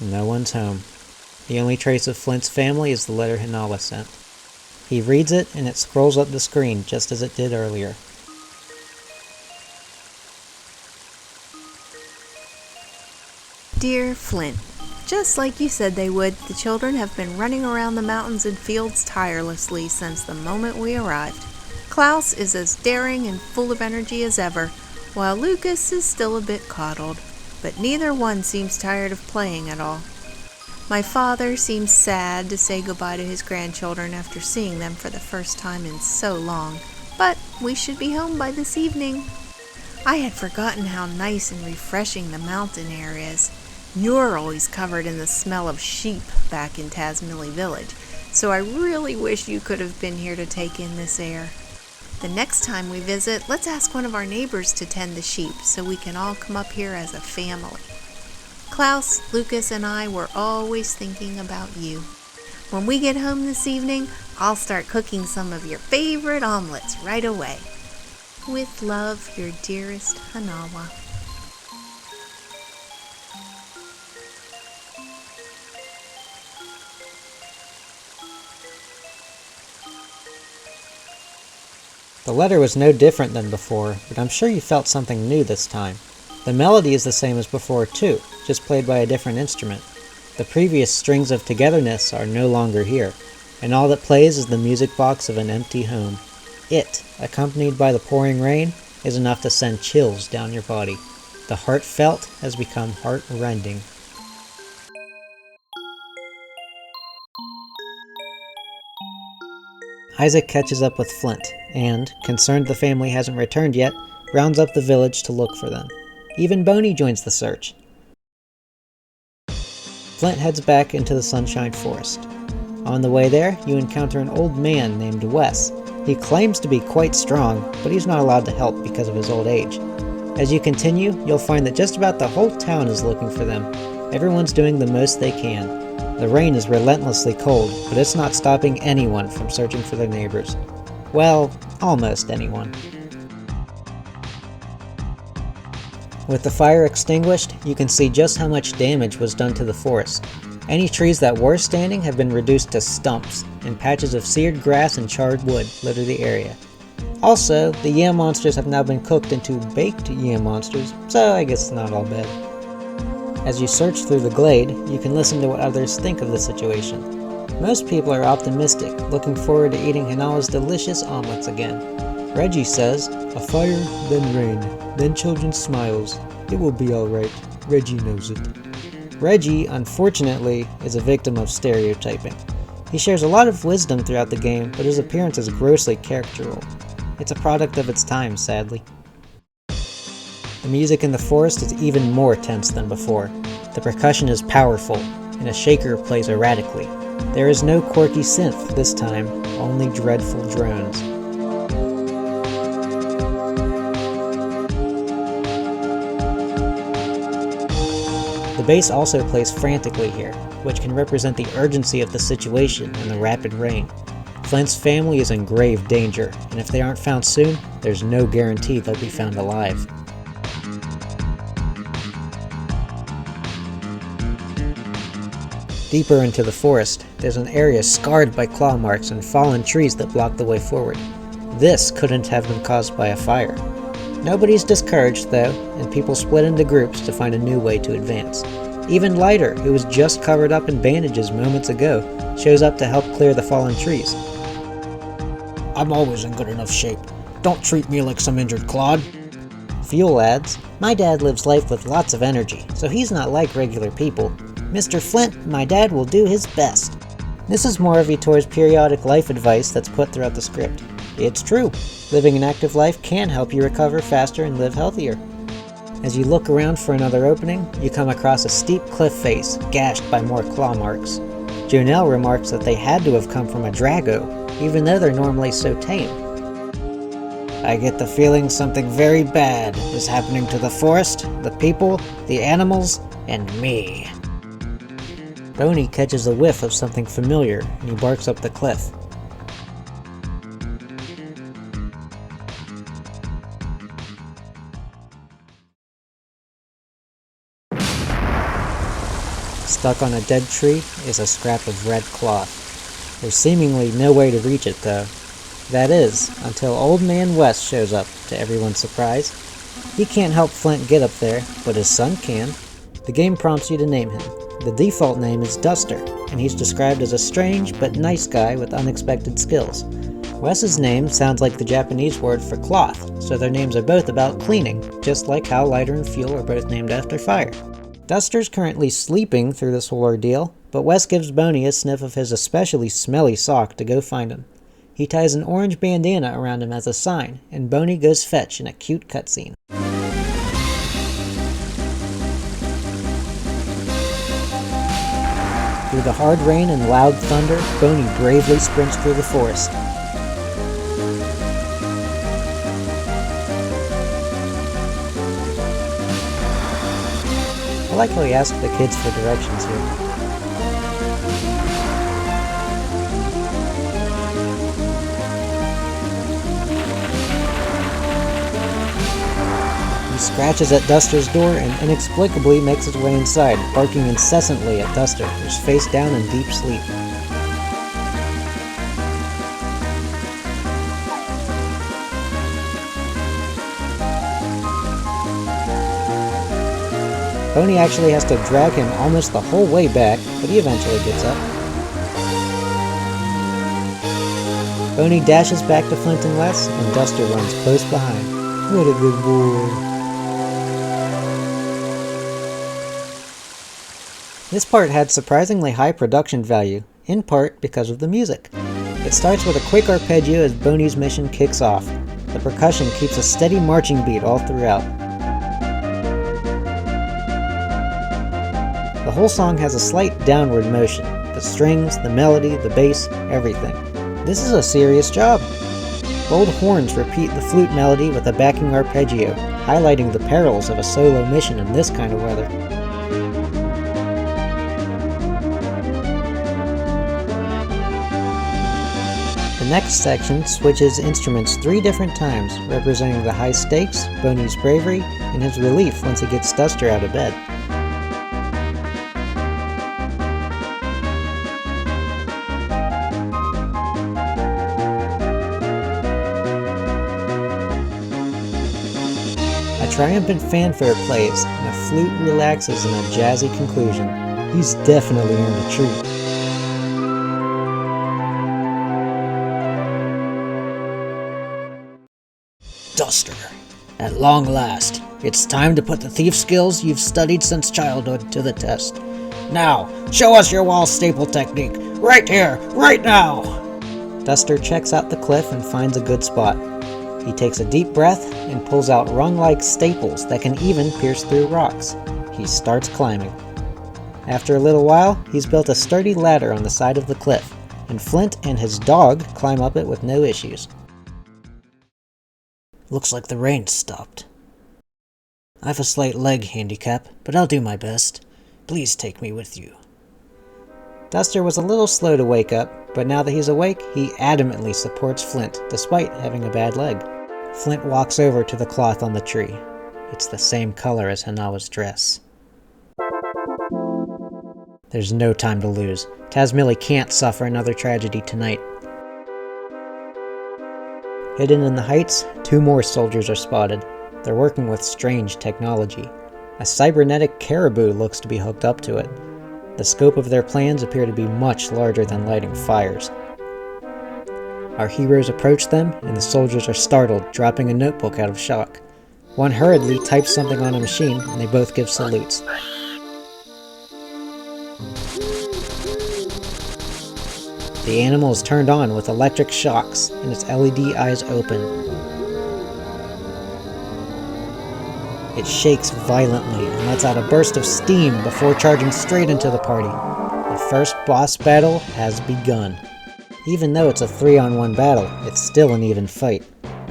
No one's home. The only trace of Flint's family is the letter Hinawa sent. He reads it, and it scrolls up the screen just as it did earlier. Dear Flint, just like you said they would, the children have been running around the mountains and fields tirelessly since the moment we arrived. Klaus is as daring and full of energy as ever, while Lucas is still a bit coddled, but neither one seems tired of playing at all. My father seems sad to say goodbye to his grandchildren after seeing them for the first time in so long, but we should be home by this evening. I had forgotten how nice and refreshing the mountain air is. You're always covered in the smell of sheep back in Tasmilly Village, so I really wish you could have been here to take in this air. The next time we visit, let's ask one of our neighbors to tend the sheep so we can all come up here as a family. Klaus, Lucas, and I were always thinking about you. When we get home this evening, I'll start cooking some of your favorite omelets right away. With love, your dearest Hinawa. The letter was no different than before, but I'm sure you felt something new this time. The melody is the same as before too, just played by a different instrument. The previous strings of togetherness are no longer here, and all that plays is the music box of an empty home. It, accompanied by the pouring rain, is enough to send chills down your body. The heartfelt has become heart-rending. Isaac catches up with Flint, and, concerned the family hasn't returned yet, rounds up the village to look for them. Even Boney joins the search. Flint heads back into the Sunshine Forest. On the way there, you encounter an old man named Wes. He claims to be quite strong, but he's not allowed to help because of his old age. As you continue, you'll find that just about the whole town is looking for them. Everyone's doing the most they can. The rain is relentlessly cold, but it's not stopping anyone from searching for their neighbors. Well, almost anyone. With the fire extinguished, you can see just how much damage was done to the forest. Any trees that were standing have been reduced to stumps, and patches of seared grass and charred wood litter the area. Also, the yam monsters have now been cooked into baked yam monsters, so I guess it's not all bad. As you search through the glade, you can listen to what others think of the situation. Most people are optimistic, looking forward to eating Hinawa's delicious omelets again. Reggie says, "A fire, then rain, then children's smiles. It will be alright. Reggie knows it." Reggie, unfortunately, is a victim of stereotyping. He shares a lot of wisdom throughout the game, but his appearance is grossly caricatural. It's a product of its time, sadly. The music in the forest is even more tense than before. The percussion is powerful, and a shaker plays erratically. There is no quirky synth this time, only dreadful drones. The bass also plays frantically here, which can represent the urgency of the situation and the rapid rain. Flint's family is in grave danger, and if they aren't found soon, there's no guarantee they'll be found alive. Deeper into the forest, there's an area scarred by claw marks and fallen trees that block the way forward. This couldn't have been caused by a fire. Nobody's discouraged though, and people split into groups to find a new way to advance. Even Lighter, who was just covered up in bandages moments ago, shows up to help clear the fallen trees. "I'm always in good enough shape. Don't treat me like some injured clod." Fuel adds, "My dad lives life with lots of energy, so he's not like regular people. Mr. Flint, my dad will do his best." This is more of Vitor's periodic life advice that's put throughout the script. It's true. Living an active life can help you recover faster and live healthier. As you look around for another opening, you come across a steep cliff face, gashed by more claw marks. Jonelle remarks that they had to have come from a Drago, even though they're normally so tame. "I get the feeling something very bad is happening to the forest, the people, the animals, and me." Boney catches a whiff of something familiar, and he barks up the cliff. Stuck on a dead tree is a scrap of red cloth. There's seemingly no way to reach it, though. That is, until Old Man West shows up, to everyone's surprise. He can't help Flint get up there, but his son can. The game prompts you to name him. The default name is Duster, and he's described as a strange but nice guy with unexpected skills. Wes's name sounds like the Japanese word for cloth, so their names are both about cleaning, just like how Lighter and Fuel are both named after fire. Duster's currently sleeping through this whole ordeal, but Wes gives Boney a sniff of his especially smelly sock to go find him. He ties an orange bandana around him as a sign, and Boney goes fetch in a cute cutscene. Through the hard rain and loud thunder, Boney bravely sprints through the forest. I like how he asked the kids for directions here. He scratches at Duster's door and inexplicably makes his way inside, barking incessantly at Duster, who's face down in deep sleep. Boney actually has to drag him almost the whole way back, but he eventually gets up. Boney dashes back to Flint and Wes, and Duster runs close behind. What a good boy. This part had surprisingly high production value, in part because of the music. It starts with a quick arpeggio as Boney's mission kicks off. The percussion keeps a steady marching beat all throughout. The whole song has a slight downward motion. The strings, the melody, the bass, everything. This is a serious job. Gold horns repeat the flute melody with a backing arpeggio, highlighting the perils of a solo mission in this kind of weather. The next section switches instruments 3 different times, representing the high stakes, Boney's bravery, and his relief once he gets Duster out of bed. Triumphant fanfare plays, and a flute relaxes in a jazzy conclusion. He's definitely earned a treat. Duster, at long last, it's time to put the thief skills you've studied since childhood to the test. Now, show us your wall staple technique, right here, right now! Duster checks out the cliff and finds a good spot. He takes a deep breath and pulls out rung-like staples that can even pierce through rocks. He starts climbing. After a little while, he's built a sturdy ladder on the side of the cliff, and Flint and his dog climb up it with no issues. Looks like the rain stopped. I've a slight leg handicap, but I'll do my best. Please take me with you. Duster was a little slow to wake up, but now that he's awake, he adamantly supports Flint, despite having a bad leg. Flint walks over to the cloth on the tree. It's the same color as Hanawa's dress. There's no time to lose. Tazmily can't suffer another tragedy tonight. Hidden in the heights, 2 more soldiers are spotted. They're working with strange technology. A cybernetic caribou looks to be hooked up to it. The scope of their plans appear to be much larger than lighting fires. Our heroes approach them, and the soldiers are startled, dropping a notebook out of shock. One hurriedly types something on a machine, and they both give salutes. The animal is turned on with electric shocks, and its LED eyes open. It shakes violently and lets out a burst of steam before charging straight into the party. The first boss battle has begun. Even though it's a 3-on-1 battle, it's still an even fight.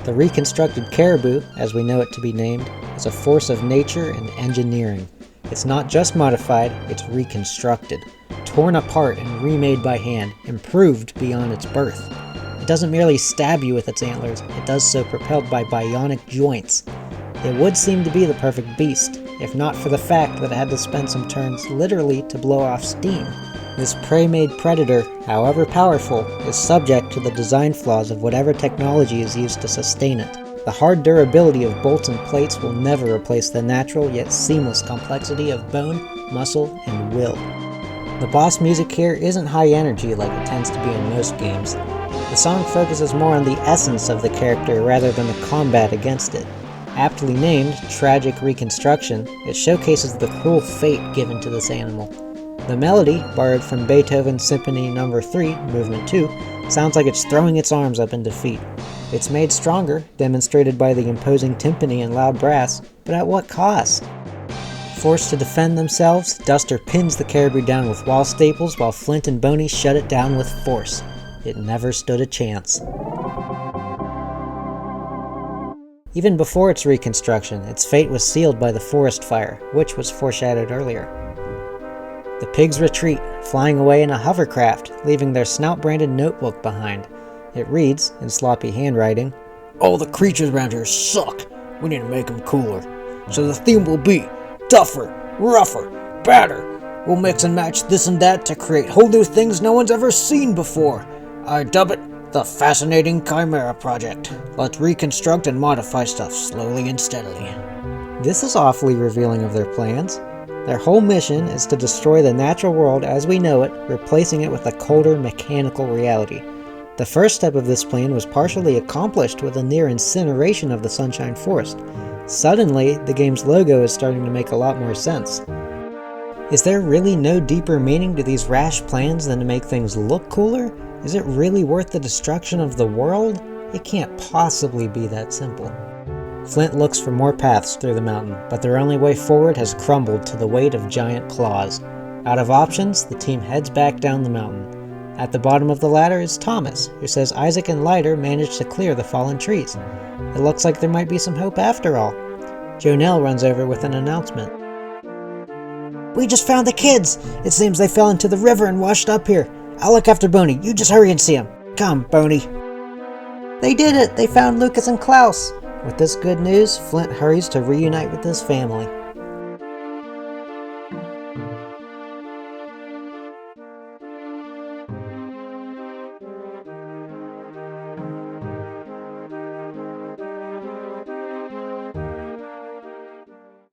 The reconstructed caribou, as we know it to be named, is a force of nature and engineering. It's not just modified, it's reconstructed. Torn apart and remade by hand, improved beyond its birth. It doesn't merely stab you with its antlers, it does so propelled by bionic joints. It would seem to be the perfect beast, if not for the fact that it had to spend some turns literally to blow off steam. This prey-made predator, however powerful, is subject to the design flaws of whatever technology is used to sustain it. The hard durability of bolts and plates will never replace the natural yet seamless complexity of bone, muscle, and will. The boss music here isn't high energy like it tends to be in most games. The song focuses more on the essence of the character rather than the combat against it. Aptly named Tragic Reconstruction, it showcases the cruel fate given to this animal. The melody, borrowed from Beethoven's Symphony No. 3, Movement 2, sounds like it's throwing its arms up in defeat. It's made stronger, demonstrated by the imposing timpani and loud brass, but at what cost? Forced to defend themselves, Duster pins the caribou down with wall staples while Flint and Boney shut it down with force. It never stood a chance. Even before its reconstruction, its fate was sealed by the forest fire, which was foreshadowed earlier. The pigs retreat, flying away in a hovercraft, leaving their snout-branded notebook behind. It reads, in sloppy handwriting, "All the creatures around here suck. We need to make them cooler. So the theme will be tougher, rougher, badder. We'll mix and match this and that to create whole new things no one's ever seen before. I dub it the Fascinating Chimera Project. Let's reconstruct and modify stuff slowly and steadily." This is awfully revealing of their plans. Their whole mission is to destroy the natural world as we know it, replacing it with a colder, mechanical reality. The first step of this plan was partially accomplished with a near incineration of the Sunshine Forest. Suddenly, the game's logo is starting to make a lot more sense. Is there really no deeper meaning to these rash plans than to make things look cooler? Is it really worth the destruction of the world? It can't possibly be that simple. Flint looks for more paths through the mountain, but their only way forward has crumbled to the weight of giant claws. Out of options, the team heads back down the mountain. At the bottom of the ladder is Thomas, who says Isaac and Leiter managed to clear the fallen trees. It looks like there might be some hope after all. Jonelle runs over with an announcement. "We just found the kids! It seems they fell into the river and washed up here. I'll look after Boney. You just hurry and see them. Come, Boney." They did it! They found Lucas and Klaus! With this good news, Flint hurries to reunite with his family.